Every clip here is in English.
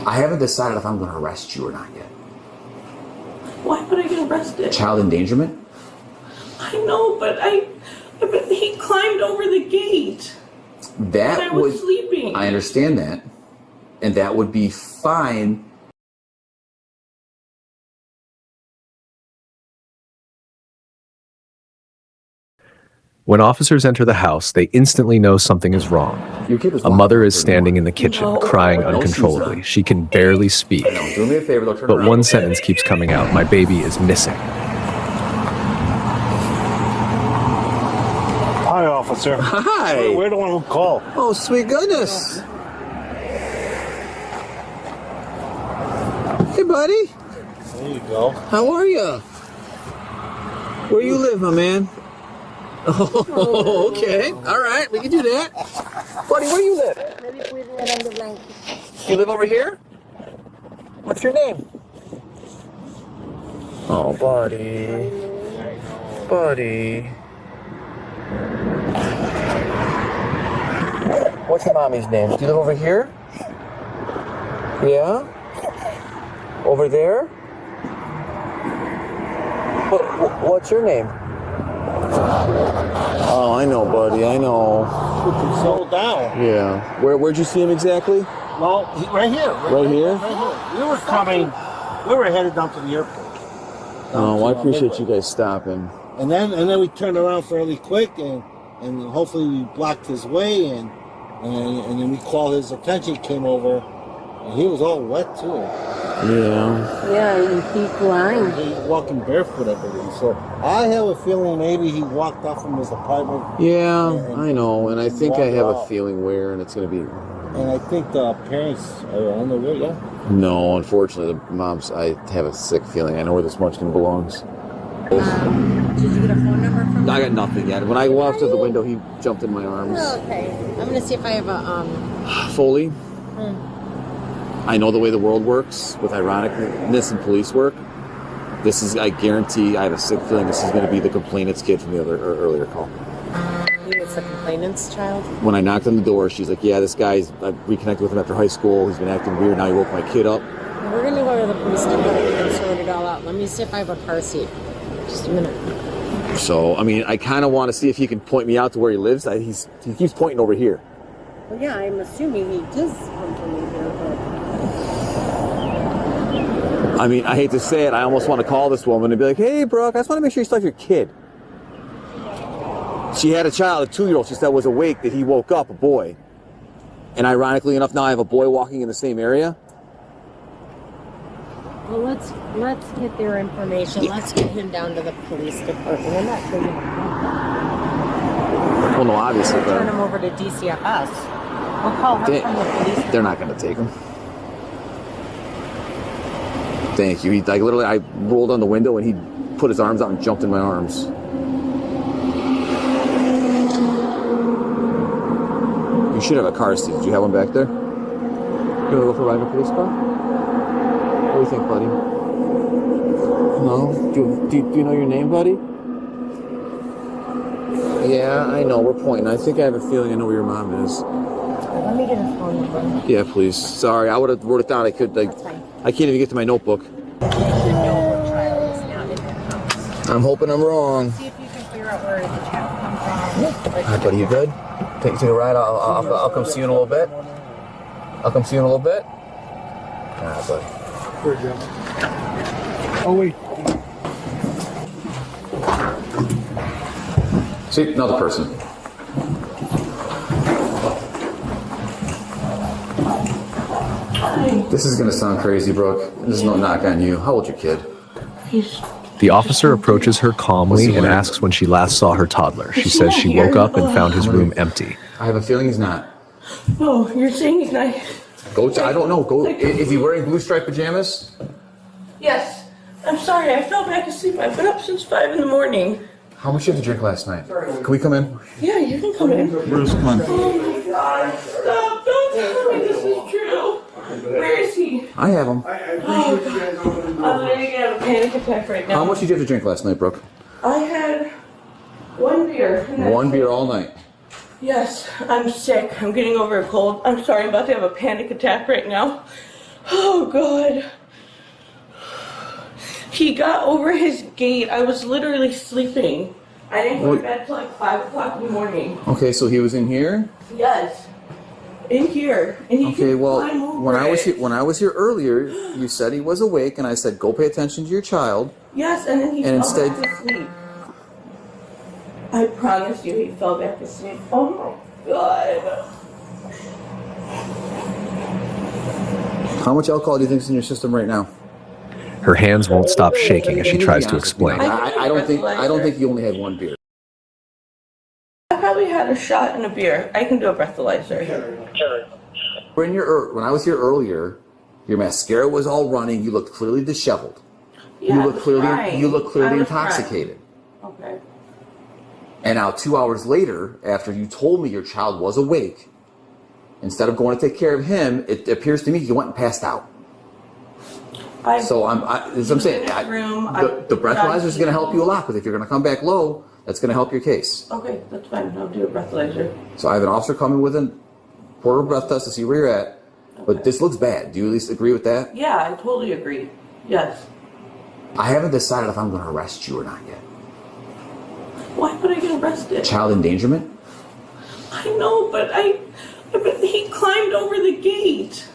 I haven't decided if I'm going to arrest you or not yet. Why would I get arrested? Child endangerment? I know, but he climbed over the gate. That I was sleeping. I understand that. And that would be fine. When officers enter the house, they instantly know something is wrong. A mother is standing in the kitchen, crying uncontrollably. She can barely speak. Do me a favor, they'll turn But around. one sentence keeps coming out: my baby is missing. Hi, officer. Hi. We're the one who called. Oh, sweet goodness. Hey, buddy. There you go. How are you? Where you live, my man? Oh, okay. All right, we can do that. Buddy, where you live? You live over here? What's your name? Oh, buddy. Buddy. What's your mommy's name? Do you live over here? Yeah? Over there? What's your name? Oh, I know, buddy. I know. Slow down. Yeah. Where'd you see him exactly? Well, right here. Right here? Right here. We were coming. We were headed down to the airport. Oh, well, I appreciate you guys stopping. And then we turned around fairly quick, and hopefully we blocked his way, and then we called his attention. He came over, and he was all wet too. Yeah. Yeah, he climbed. He's walking barefoot, I believe. So I have a feeling maybe he walked off from his apartment. Yeah, I know, and I think I have a feeling where, and it's going to be... And I think the parents are on the way, yeah? No, unfortunately, the moms, I have a sick feeling. I know where this munchkin belongs. Did you get a phone number from him? I got nothing yet. When I walked to the window, he jumped in my arms. Oh, okay. I'm going to see if I have a... Foley? I know the way the world works with ironicness and police work. This is, I guarantee, I have a sick feeling this is going to be the complainant's kid from the earlier call. It's the complainant's child? When I knocked on the door, she's like, yeah, this guy's, I reconnected with him after high school. He's been acting weird. Now he woke my kid up. We're going to go to the police department and sort it all out. Let me see if I have a car seat. Just a minute. So, I mean, I kind of want to see if he can point me out to where he lives. He keeps pointing over here. Well, yeah, I'm assuming he does come from here, but... I mean, I hate to say it. I almost want to call this woman and be like, hey, Brooke, I just want to make sure you still have your kid. She had a child, a 2-year-old, she said was awake, that he woke up, a boy. And ironically enough, now I have a boy walking in the same area. Well, let's get their information. Yeah. Let's get him down to the police department. I'm not sure. Well, no, obviously. We'll turn him over to DCFS. We'll call her from the police department. They're not going to take him. Thank you. I rolled on the window and he put his arms out and jumped in my arms. You should have a car seat. Do you have one back there? You want to go for a ride in a police car? What do you think, buddy? No? Do you know your name, buddy? Yeah, I know. We're pointing. I think I have a feeling I know where your mom is. Let me get his phone number. Yeah, please. Sorry, I would have wrote it down. I can't even get to my notebook. I'm hoping I'm wrong. See if you can figure out where the child comes from. All right, buddy, you good? Take a ride. I'll come see you in a little bit. I'll come see you in a little bit. All right, buddy. Oh, wait. See, another person. This is going to sound crazy, Brooke. This is no knock on you. How old's your kid? The officer approaches her calmly and asks when she last saw her toddler. She says she woke up and found his room empty. I have a feeling he's not. Oh, you're saying he's not? I don't know. Is he wearing blue striped pajamas? Yes. I'm sorry. I fell back asleep. I've been up since 5 in the morning. How much did you have to drink last night? Can we come in? Yeah, you can come in. Bruce, come on. Oh my God! Stop! Don't tell me this is true. Where is he? I have him. I'm ready to have a panic attack right now. How much did you have to drink last night, Brooke? I had 1 beer. One beer all night. Yes, I'm sick. I'm getting over a cold. I'm sorry, I'm about to have a panic attack right now. Oh, God. He got over his gate. I was literally sleeping. I didn't go to bed till like 5 o'clock in the morning. Okay, so he was in here? Yes. In here. And he Okay, could well, climb over when it. I was here earlier, you said he was awake, and I said, go pay attention to your child. Yes, and then he And fell back to sleep. I promise you, he fell back to sleep. Oh my God. How much alcohol do you think is in your system right now? Her hands won't stop shaking as she tries to explain. I don't think you only had one beer. I probably had a shot and a beer. I can do a breathalyzer. When I was here earlier, your mascara was all running. You looked clearly disheveled. Yeah, You look clearly intoxicated. Okay. And now 2 hours later, after you told me your child was awake, instead of going to take care of him, it appears to me you went and passed out. As I'm saying, the breathalyzer is going to help you a lot, because if you're going to come back low, that's going to help your case. Okay, that's fine. I'll do a breathalyzer. So I have an officer coming with a portable breath test to see where you're at. Okay. But this looks bad. Do you at least agree with that? Yeah, I totally agree. Yes. I haven't decided if I'm going to arrest you or not yet. Why would I get arrested? Child endangerment? I know, but he climbed over the gate.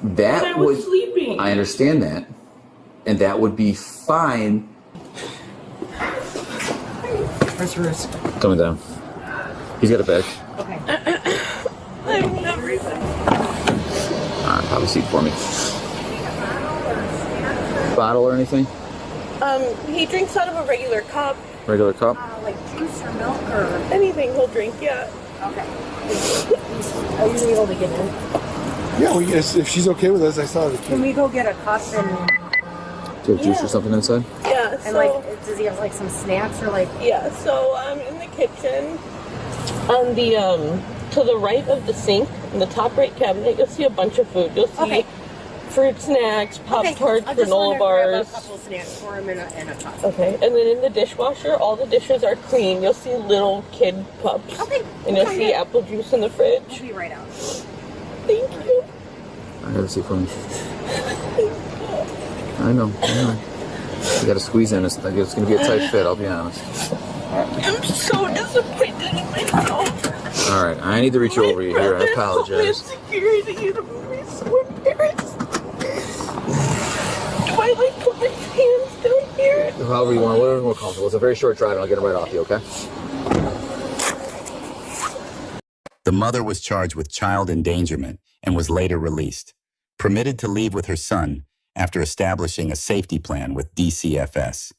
That I was sleeping. I understand that. And that would be fine. Where's Roost? Coming down. He's got a bag. Okay. I've never even. Have a seat for me. Bottle or anything? He drinks out of a regular cup. Regular cup? Like juice or milk or... Anything he'll drink, yeah. Okay. Are you able to get in? Yeah, if she's okay with us, I saw the Can we go get a cup and... Do you have juice or something inside? Yeah, And like, does he have like some snacks or like... Yeah, so I'm in the kitchen. On the, to the right of the sink, in the top right cabinet, you'll see a bunch of food. You'll see fruit snacks, Pop-Tarts, granola bars. A couple snacks for him and a cup. Okay, and then in the dishwasher, all the dishes are clean. You'll see little kid cups. Okay. And you'll see apple juice in the fridge. We'll be right out. Thank you. I got a seat for me. I know. You got to squeeze in. It's going to be a tight fit, I'll be honest. I'm so disappointed in myself. All right, I need to reach over you here. I apologize. Security, and I'm so embarrassed. Do I like put my hands down here? However you want, whatever's more comfortable. It's a very short drive, and I'll get it right off you, okay? The mother was charged with child endangerment and was later released, permitted to leave with her son after establishing a safety plan with DCFS.